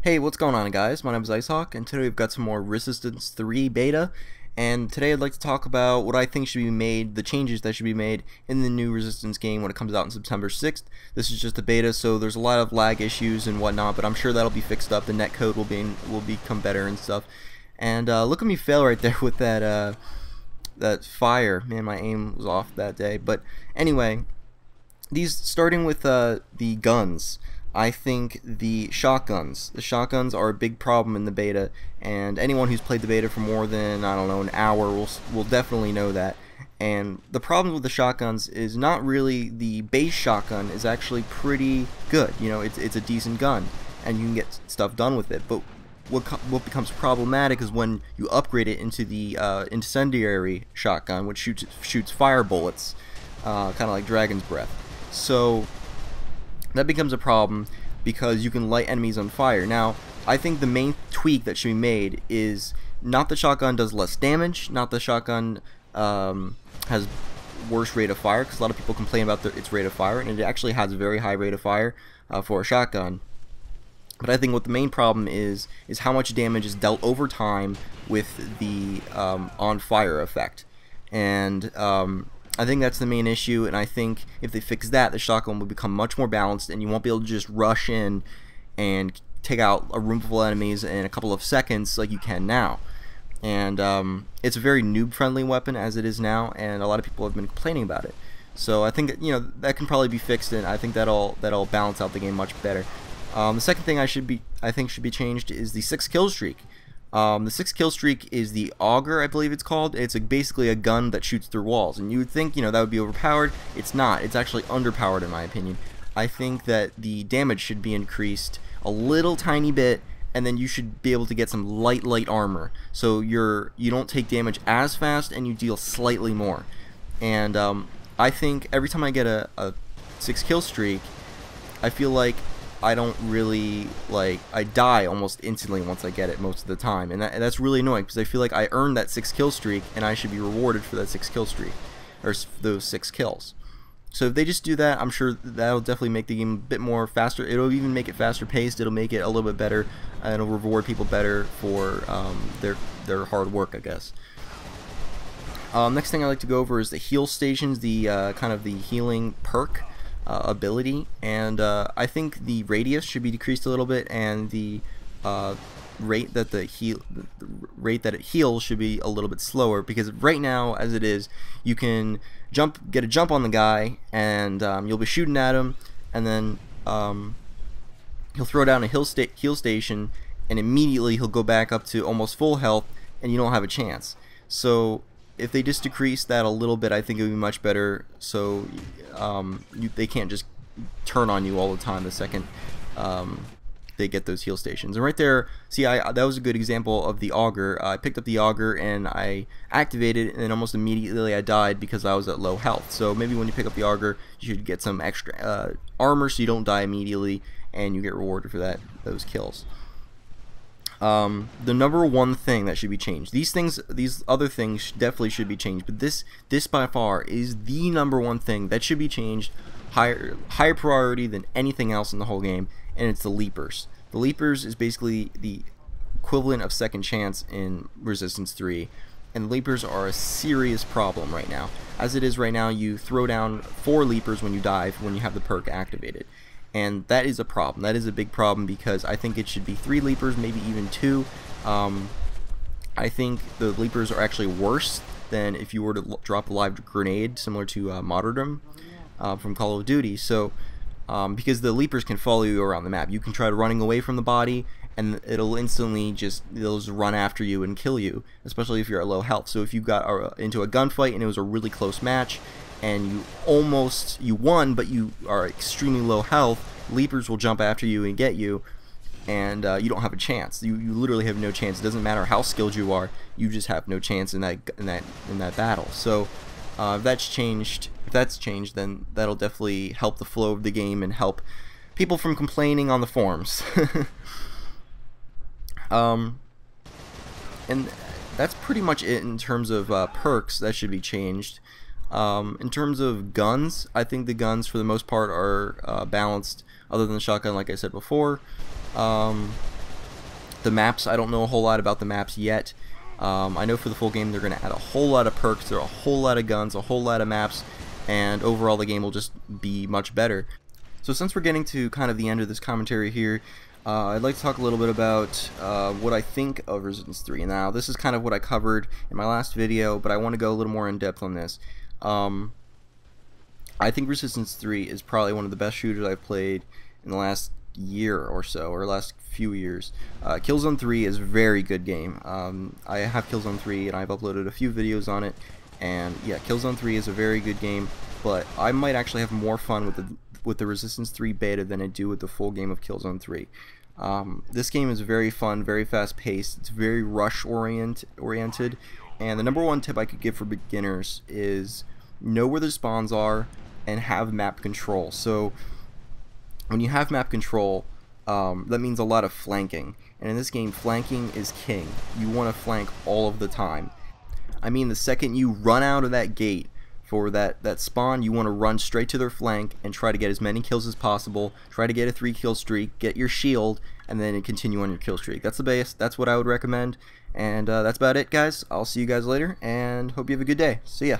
Hey, what's going on, guys? My name is IceHawk, and today we've got some more Resistance 3 beta, and today I'd like to talk about what I think should be made, the changes that should be made in the new Resistance game when it comes out on September 6th. This is just a beta, so there's a lot of lag issues and whatnot, but I'm sure that'll be fixed up. The netcode will become better and stuff. And look at me fail right there with that fire. Man, my aim was off that day. But anyway, starting with the guns. I think the shotguns are a big problem in the beta, and anyone who's played the beta for more than, I don't know, an hour will definitely know that. And the problem with the shotguns is not really the base shotgun is actually pretty good. You know, it's a decent gun, and you can get stuff done with it. But what becomes problematic is when you upgrade it into the incendiary shotgun, which shoots fire bullets, kind of like Dragon's Breath. So that becomes a problem because you can light enemies on fire. Now, I think the main tweak that should be made is not the shotgun does less damage, not the shotgun has worse rate of fire, because a lot of people complain about its rate of fire, and it actually has a very high rate of fire for a shotgun. But I think what the main problem is how much damage is dealt over time with the on fire effect. And I think that's the main issue, and I think if they fix that, the shotgun will become much more balanced, and you won't be able to just rush in and take out a room full of enemies in a couple of seconds like you can now. And it's a very noob-friendly weapon as it is now, and a lot of people have been complaining about it. So I think that can probably be fixed, and I think that'll balance out the game much better. The second thing I think should be changed is the 6 kill streak. The 6 kill streak is the Auger, I believe it's called. It's basically a gun that shoots through walls, and you would think that would be overpowered. It's not. It's actually underpowered in my opinion. I think that the damage should be increased a little tiny bit, and then you should be able to get some light armor, so you don't take damage as fast and you deal slightly more. And I think every time I get a 6 kill streak, I feel like I don't really, I die almost instantly once I get it most of the time, and that's really annoying because I feel like I earned that 6 kill streak and I should be rewarded for that 6 kill streak, or those 6 kills. So if they just do that, I'm sure that'll definitely make the game a bit more faster. It'll even make it faster paced. It'll make it a little bit better, and it'll reward people better for their hard work, I guess. Next thing I'd like to go over is the heal stations, the kind of the healing perk ability, and I think the radius should be decreased a little bit, and the rate that it heals should be a little bit slower, because right now, as it is, you can get a jump on the guy, and you'll be shooting at him, and then he'll throw down a heal station, and immediately he'll go back up to almost full health, and you don't have a chance. So if they just decrease that a little bit, I think it would be much better, so they can't just turn on you all the time the second they get those heal stations. And right there, see, that was a good example of the Auger. I picked up the Auger and I activated it, and then almost immediately I died because I was at low health. So maybe when you pick up the Auger, you should get some extra armor so you don't die immediately, and you get rewarded for those kills. The number one thing that should be changed. These other things definitely should be changed, but this by far is the number one thing that should be changed, higher priority than anything else in the whole game, and it's the leapers. The leapers is basically the equivalent of second chance in Resistance 3, and leapers are a serious problem right now. As it is right now, you throw down 4 leapers when you dive when you have the perk activated. And that is a problem. That is a big problem, because I think it should be 3 leapers, maybe even 2. I think the leapers are actually worse than if you were to drop a live grenade, similar to Martyrdom from Call of Duty. So, because the leapers can follow you around the map. You can try running away from the body, and it'll instantly they'll just run after you and kill you, especially if you're at low health. So if you got into a gunfight and it was a really close match, and you won, but you are extremely low health, leapers will jump after you and get you, and you don't have a chance. You literally have no chance. It doesn't matter how skilled you are, you just have no chance in that battle. So if that's changed, then that'll definitely help the flow of the game and help people from complaining on the forums. And that's pretty much it in terms of perks that should be changed. In terms of guns, I think the guns for the most part are balanced, other than the shotgun, like I said before. The maps, I don't know a whole lot about the maps yet. I know for the full game they're going to add a whole lot of perks, there are a whole lot of guns, a whole lot of maps, and overall the game will just be much better. So since we're getting to kind of the end of this commentary here, I'd like to talk a little bit about what I think of Resistance 3. Now, this is kind of what I covered in my last video, but I want to go a little more in depth on this. I think Resistance 3 is probably one of the best shooters I've played in the last year or so, or last few years. Killzone 3 is a very good game. I have Killzone 3 and I've uploaded a few videos on it, and yeah, Killzone 3 is a very good game, but I might actually have more fun with the Resistance 3 beta than I do with the full game of Killzone 3. This game is very fun, very fast paced, it's very rush oriented, and the number one tip I could give for beginners is know where the spawns are and have map control. So when you have map control, that means a lot of flanking, and in this game flanking is king. You want to flank all of the time. I mean, the second you run out of that gate for that spawn, you want to run straight to their flank and try to get as many kills as possible. Try to get a 3-kill streak, get your shield, and then continue on your kill streak. That's the base. That's what I would recommend, and that's about it, guys. I'll see you guys later, and hope you have a good day. See ya.